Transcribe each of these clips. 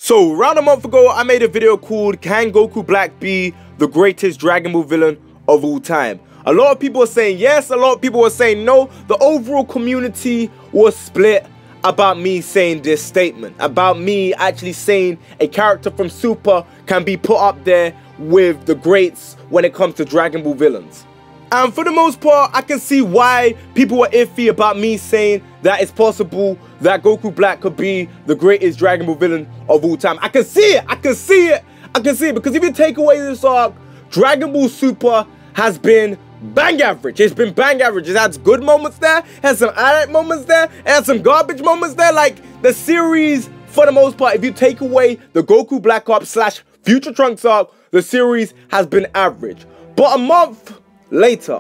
So, around a month ago, I made a video called Can Goku Black be the greatest Dragon Ball villain of all time? A lot of people are saying yes, a lot of people are saying no. The overall community was split about me saying this statement, about me actually saying a character from Super can be put up there with the greats when it comes to Dragon Ball villains. And for the most part, I can see why people were iffy about me saying that it's possible that Goku Black could be the greatest Dragon Ball villain of all time. I can see it, because if you take away this arc, Dragon Ball Super has been bang average. It's been bang average. It has good moments there, has some alright moments there, it has some garbage moments there. Like, the series, for the most part, if you take away the Goku Black arc / Future Trunks arc, the series has been average. But a month later,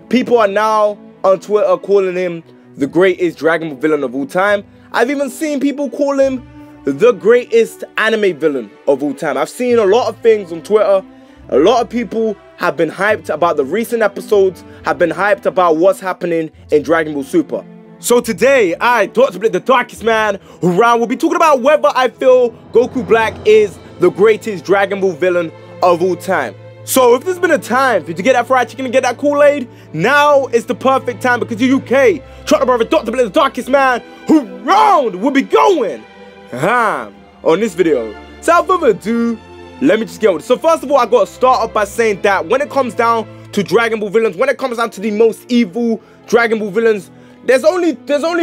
people are now on Twitter calling him the greatest Dragon Ball villain of all time. I've even seen people call him the greatest anime villain of all time. I've seen a lot of things on Twitter. A lot of people have been hyped about the recent episodes, have been hyped about what's happening in Dragon Ball Super. So today, I, Dr. Blick, the darkest man around, will be talking about whether I feel Goku Black is the greatest Dragon Ball villain of all time. So if there's been a time for you to get that fried chicken and get that Kool-Aid, now is the perfect time, because the UK, Trotter Brother, Dr. Blick, the darkest man around, will be going on this video. So without further ado, let me just get on it. So first of all, I got to start off by saying that when it comes down to Dragon Ball villains, when it comes down to the most evil Dragon Ball villains, there's only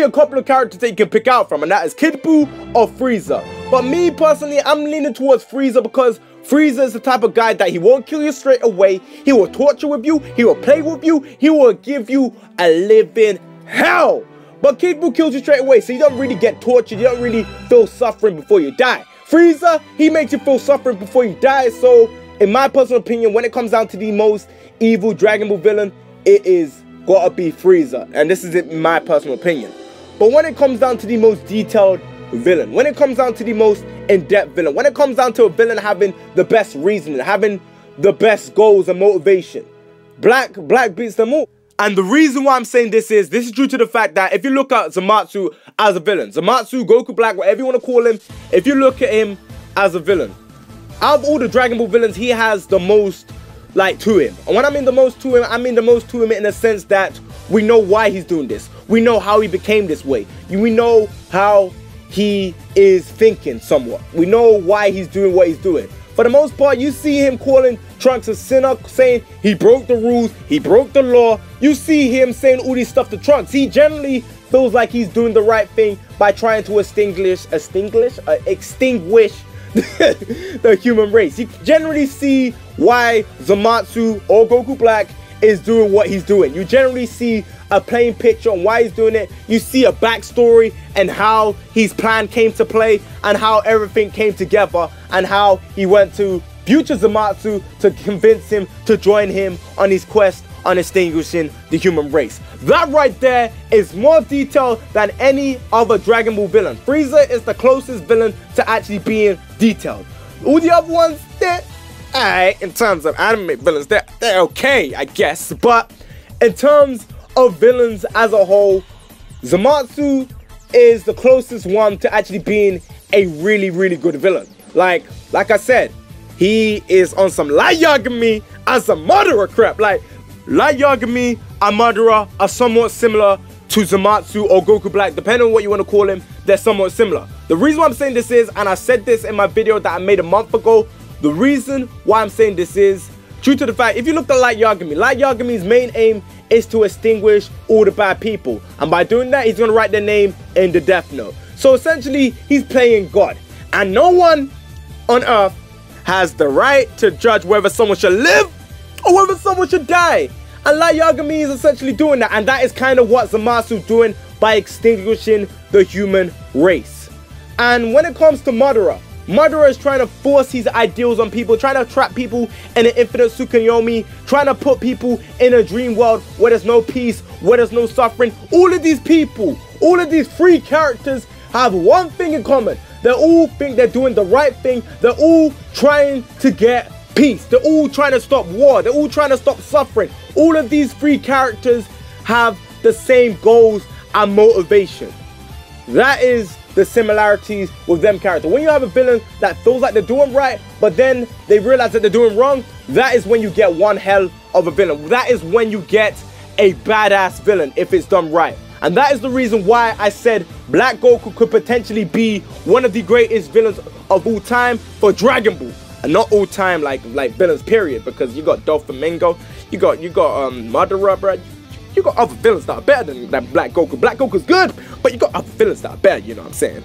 a couple of characters that you can pick out from, and that is Kid Buu or Frieza. But me personally, I'm leaning towards Frieza, because Frieza is the type of guy that he won't kill you straight away. He will torture with you, he will play with you, he will give you a living hell. But Kid Buu kills you straight away, so you don't really get tortured, you don't really feel suffering before you die. Frieza, he makes you feel suffering before you die. So in my personal opinion, when it comes down to the most evil Dragon Ball villain, it is gotta be Frieza, and this is in my personal opinion. But when it comes down to the most detailed villain, when it comes down to the most in-depth villain, when it comes down to a villain having the best reasoning, having the best goals and motivation, Black beats them all. And the reason why I'm saying this is due to the fact that if you look at Zamasu as a villain, Zamasu, Goku Black, whatever you want to call him, if you look at him as a villain, out of all the Dragon Ball villains, he has the most to him. And when I mean the most to him, I mean the most to him in the sense that we know why he's doing this. We know how he became this way. We know how he is thinking somewhat. We know why he's doing what he's doing. For the most part, you see him calling Trunks a sinner, saying he broke the rules, he broke the law. You see him saying all this stuff to Trunks. He generally feels like he's doing the right thing by trying to extinguish the human race. You generally see why Zamasu or Goku Black is doing what he's doing. You generally see a plain picture on why he's doing it. You see a backstory and how his plan came to play and how everything came together and how he went to future Zamasu to convince him to join him on his quest on extinguishing the human race. That right there is more detailed than any other Dragon Ball villain. Frieza is the closest villain to actually being detailed. All the other ones, they're alright in terms of anime villains. They're okay, I guess. But in terms of villains as a whole, Zamasu is the closest one to actually being a really, really good villain. Like I said, he is on some Light Yagami and some Madara crap. Like, Light Yagami and Madara are somewhat similar to Zamasu or Goku Black, depending on what you want to call him. They're somewhat similar. The reason why I'm saying this is, and I said this in my video that I made a month ago, the reason why I'm saying this is due to the fact, if you look at Light Yagami's main aim is to extinguish all the bad people. And by doing that, he's going to write their name in the Death Note. So essentially, he's playing God. And no one on Earth has the right to judge whether someone should live or whether someone should die. And Light Yagami is essentially doing that. And that is kind of what Zamasu is doing by extinguishing the human race. And when it comes to Madara is trying to force his ideals on people, trying to trap people in an infinite Tsukuyomi, trying to put people in a dream world where there's no peace, where there's no suffering. All of these people, all of these three characters have one thing in common. They all think they're doing the right thing. They're all trying to get peace. They're all trying to stop war. They're all trying to stop suffering. All of these three characters have the same goals and motivation. That is the similarities with them characters. When you have a villain that feels like they're doing right, but then they realize that they're doing wrong, that is when you get one hell of a villain. That is when you get a badass villain if it's done right. And that is the reason why I said Black Goku could potentially be one of the greatest villains of all time for Dragon Ball. And not all time like villains period, because you got Doflamingo, you got Madara, bro. You got other villains that are better than Black Goku. Black Goku's good, but you got other villains that are better, you know what I'm saying?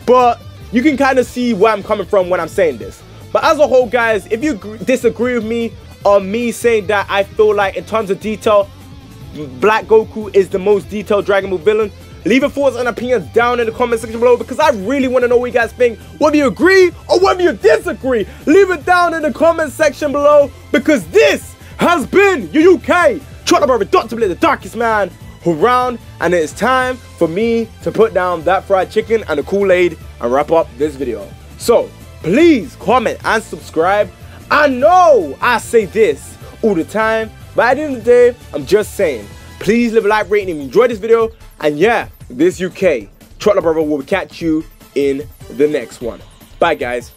But you can kind of see where I'm coming from when I'm saying this. But as a whole, guys, if you disagree with me on me saying that I feel like in terms of detail, Black Goku is the most detailed Dragon Ball villain, leave your thoughts and opinions down in the comment section below, because I really want to know what you guys think. Whether you agree or whether you disagree, leave it down in the comment section below, because this has been your UK Trotter Brother, Dr. Blick, the darkest man around, and it is time for me to put down that fried chicken and the Kool-Aid and wrap up this video. So please comment and subscribe. I know I say this all the time, but at the end of the day, I'm just saying, please leave a like, rating if you enjoyed this video. And yeah, this UK Trotter Brother will catch you in the next one. Bye, guys.